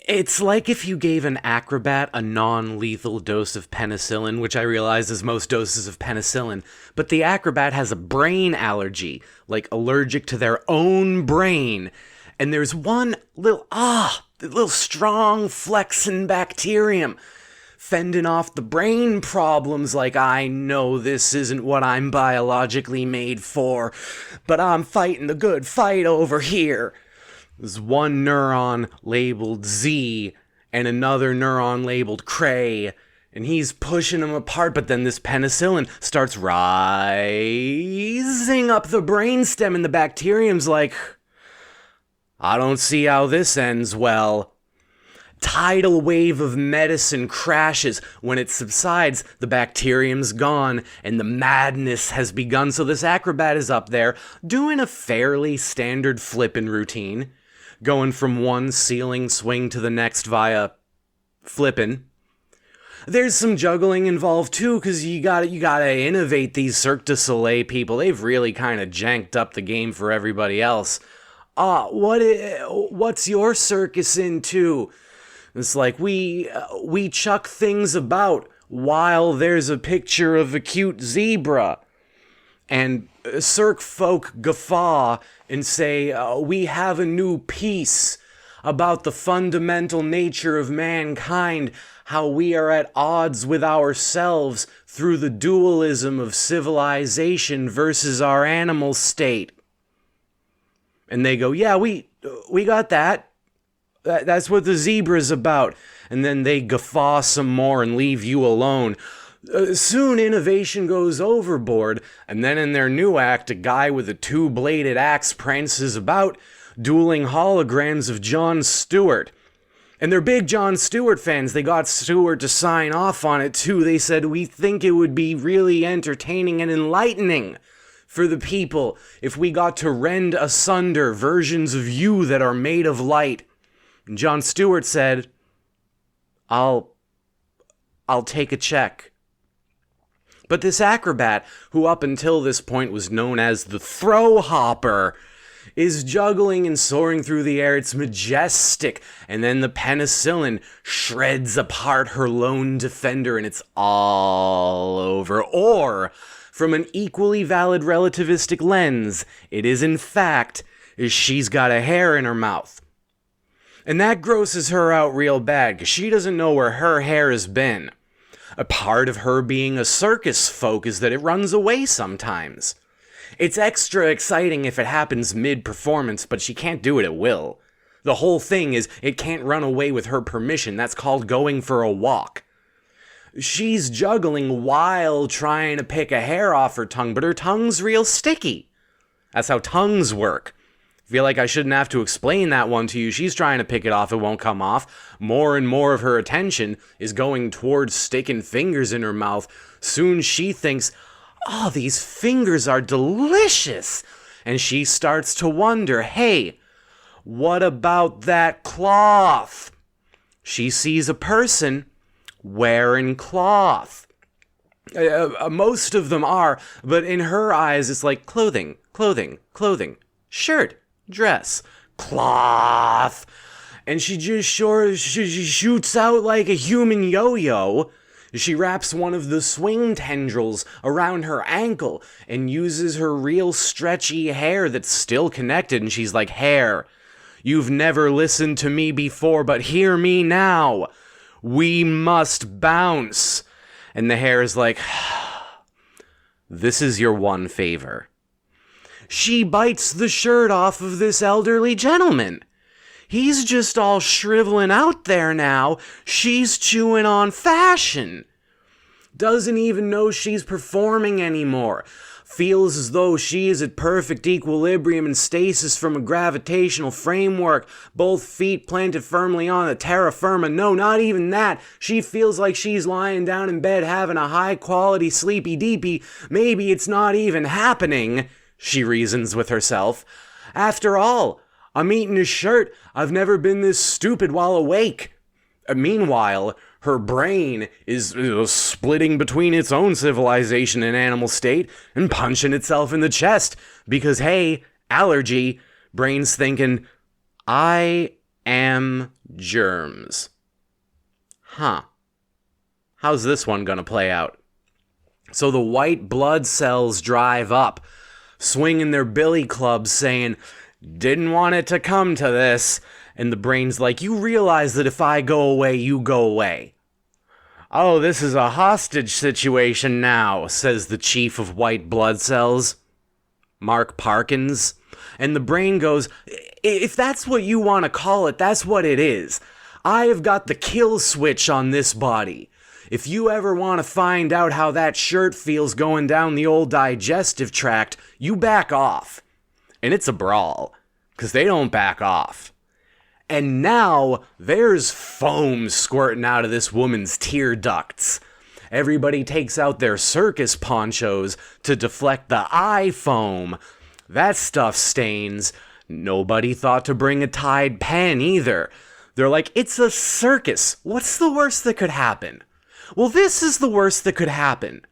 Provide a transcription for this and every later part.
It's like if you gave an acrobat a non-lethal dose of penicillin, which I realize is most doses of penicillin, but the acrobat has a brain allergy, like allergic to their own brain, and there's one little strong flexin bacterium fending off the brain problems, like, I know this isn't what I'm biologically made for, but I'm fighting the good fight over here. There's one neuron labeled Z and another neuron labeled Cray, and he's pushing them apart, but then this penicillin starts rising up the brainstem, and the bacterium's like, I don't see how this ends well. Tidal wave of medicine crashes. When it subsides, the bacterium's gone, and the madness has begun. So this acrobat is up there, doing a fairly standard flippin' routine, going from one ceiling swing to the next via flippin'. There's some juggling involved too, because you gotta innovate these Cirque du Soleil people. They've really kind of janked up the game for everybody else. What's your circus into? It's like we chuck things about while there's a picture of a cute zebra. And Cirque folk guffaw and say, we have a new piece about the fundamental nature of mankind, how we are at odds with ourselves through the dualism of civilization versus our animal state. And they go, yeah, we got that. That's what the zebra's about. And then they guffaw some more and leave you alone. Soon innovation goes overboard, and then in their new act, a guy with a two-bladed axe prances about, dueling holograms of Jon Stewart. And they're big Jon Stewart fans. They got Stewart to sign off on it too. They said, we think it would be really entertaining and enlightening for the people if we got to rend asunder versions of you that are made of light. And Jon Stewart said, I'll take a check. But this acrobat, who up until this point was known as the throw hopper, is juggling and soaring through the air. It's majestic. And then the penicillin shreds apart her lone defender, and it's all over. Or, from an equally valid relativistic lens, it is in fact, she's got a hair in her mouth. And that grosses her out real bad, because she doesn't know where her hair has been. A part of her being a circus folk is that it runs away sometimes. It's extra exciting if it happens mid-performance, but she can't do it at will. The whole thing is, it can't run away with her permission. That's called going for a walk. She's juggling while trying to pick a hair off her tongue, but her tongue's real sticky. That's how tongues work. I feel like I shouldn't have to explain that one to you. She's trying to pick it off, it won't come off. More and more of her attention is going towards sticking fingers in her mouth. Soon she thinks, oh, these fingers are delicious. And she starts to wonder, hey, what about that cloth? She sees a person wearing cloth. Most of them are, but in her eyes it's like clothing, shirt, dress, cloth. And she just she shoots out like a human yo-yo. She wraps one of the swing tendrils around her ankle and uses her real stretchy hair that's still connected, and she's like, hair, you've never listened to me before, but hear me now. We must bounce. And the hair is like, this is your one favor. She bites the shirt off of this elderly gentleman. He's just all shriveling out there now. She's chewing on fashion. Doesn't even know she's performing anymore. Feels as though she is at perfect equilibrium and stasis from a gravitational framework. Both feet planted firmly on the terra firma. No, not even that. She feels like she's lying down in bed having a high-quality sleepy-deepy. Maybe it's not even happening, she reasons with herself. After all, I'm eating a shirt. I've never been this stupid while awake. Meanwhile, her brain is splitting between its own civilization and animal state and punching itself in the chest because, hey, allergy, brain's thinking, I am germs. Huh. How's this one gonna play out? So the white blood cells drive up, swinging their billy clubs saying, didn't want it to come to this. And the brain's like, you realize that if I go away, you go away. Oh, this is a hostage situation now, says the chief of white blood cells, Mark Parkins. And the brain goes, if that's what you want to call it, that's what it is. I have got the kill switch on this body. If you ever want to find out how that shirt feels going down the old digestive tract, you back off. And it's a brawl, because they don't back off. And now there's foam squirting out of this woman's tear ducts. Everybody takes out their circus ponchos to deflect the eye foam. That stuff stains. Nobody thought to bring a Tide pen either. They're like, it's a circus. What's the worst that could happen? Well, this is the worst that could happen.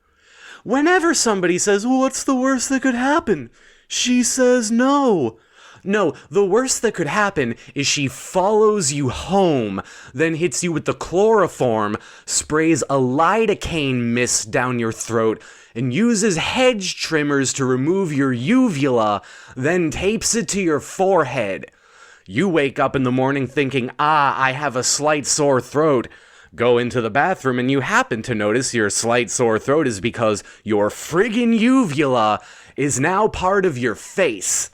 Whenever somebody says, well, what's the worst that could happen? She says no. No, the worst that could happen is she follows you home, then hits you with the chloroform, sprays a lidocaine mist down your throat, and uses hedge trimmers to remove your uvula, then tapes it to your forehead. You wake up in the morning thinking, I have a slight sore throat. Go into the bathroom and you happen to notice your slight sore throat is because your friggin' uvula is now part of your face.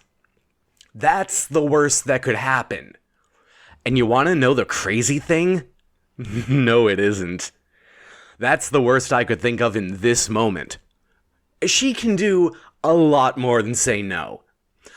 That's the worst that could happen. And you want to know the crazy thing? No, it isn't. That's the worst I could think of in this moment. She can do a lot more than say no.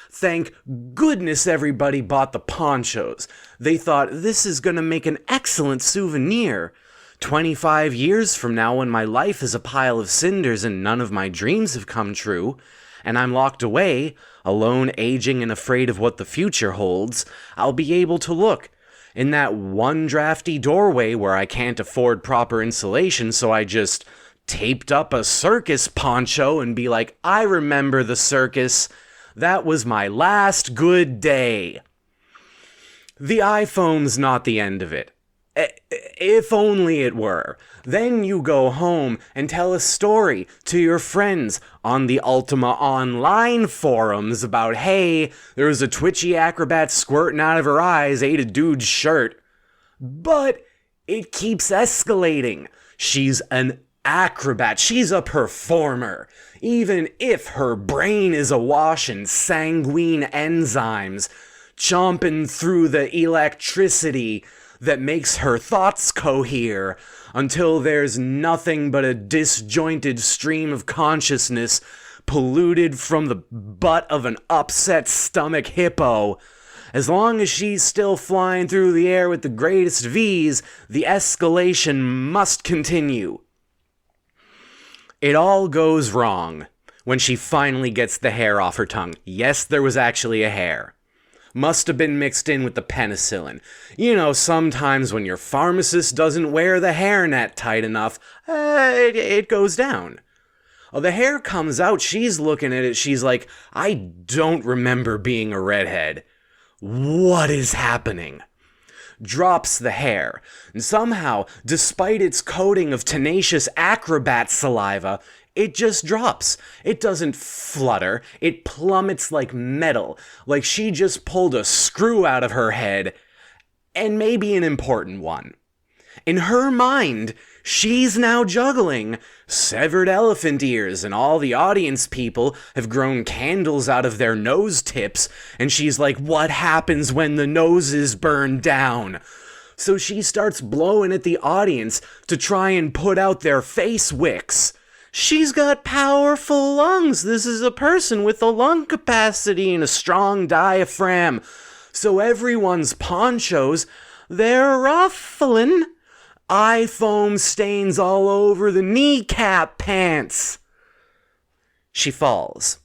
Thank goodness everybody bought the ponchos. They thought, this is going to make an excellent souvenir. 25 years from now, when my life is a pile of cinders and none of my dreams have come true, and I'm locked away, alone, aging, and afraid of what the future holds, I'll be able to look in that one drafty doorway where I can't afford proper insulation, so I just taped up a circus poncho and be like, I remember the circus. That was my last good day. The iPhone's not the end of it. If only it were. Then you go home and tell a story to your friends on the Ultima Online forums about, hey, there was a twitchy acrobat squirting out of her eyes, ate a dude's shirt. But it keeps escalating. She's an acrobat. She's a performer. Even if her brain is awash in sanguine enzymes, chomping through the electricity that makes her thoughts cohere until there's nothing but a disjointed stream of consciousness polluted from the butt of an upset stomach hippo. As long as she's still flying through the air with the greatest V's, the escalation must continue. It all goes wrong when she finally gets the hair off her tongue. Yes, there was actually a hair. Must have been mixed in with the penicillin. You know, sometimes when your pharmacist doesn't wear the hairnet tight enough, it goes down. Oh, the hair comes out, she's looking at it, she's like, I don't remember being a redhead. What is happening? Drops the hair, and somehow, despite its coating of tenacious acrobat saliva, it just drops. It doesn't flutter. It plummets like metal, like she just pulled a screw out of her head, and maybe an important one. In her mind, she's now juggling severed elephant ears, and all the audience people have grown candles out of their nose tips, and she's like, what happens when the noses burn down? So she starts blowing at the audience to try and put out their face wicks. She's got powerful lungs. This is a person with a lung capacity and a strong diaphragm. So everyone's ponchos, they're ruffling. Eye foam stains all over the kneecap pants. She falls.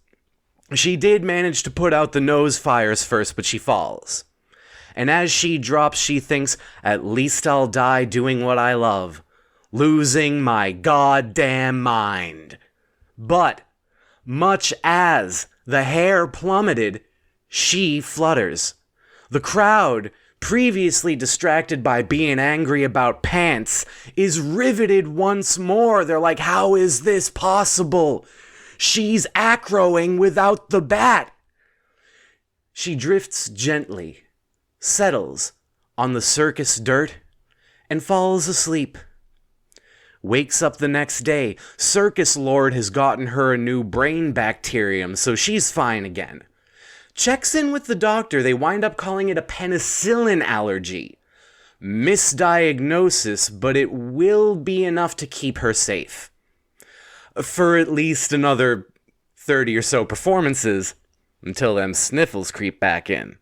She did manage to put out the nose fires first, but she falls. And as she drops, she thinks, at least I'll die doing what I love. Losing my goddamn mind. But, much as the hair plummeted, she flutters. The crowd previously distracted by being angry about pants, is riveted once more. They're like, how is this possible? She's acroing without the bat. She drifts gently, settles on the circus dirt, and falls asleep. Wakes up the next day. Circus Lord has gotten her a new brain bacterium, so she's fine again. Checks in with the doctor. They wind up calling it a penicillin allergy. Misdiagnosis, but it will be enough to keep her safe. For at least another 30 or so performances, until them sniffles creep back in.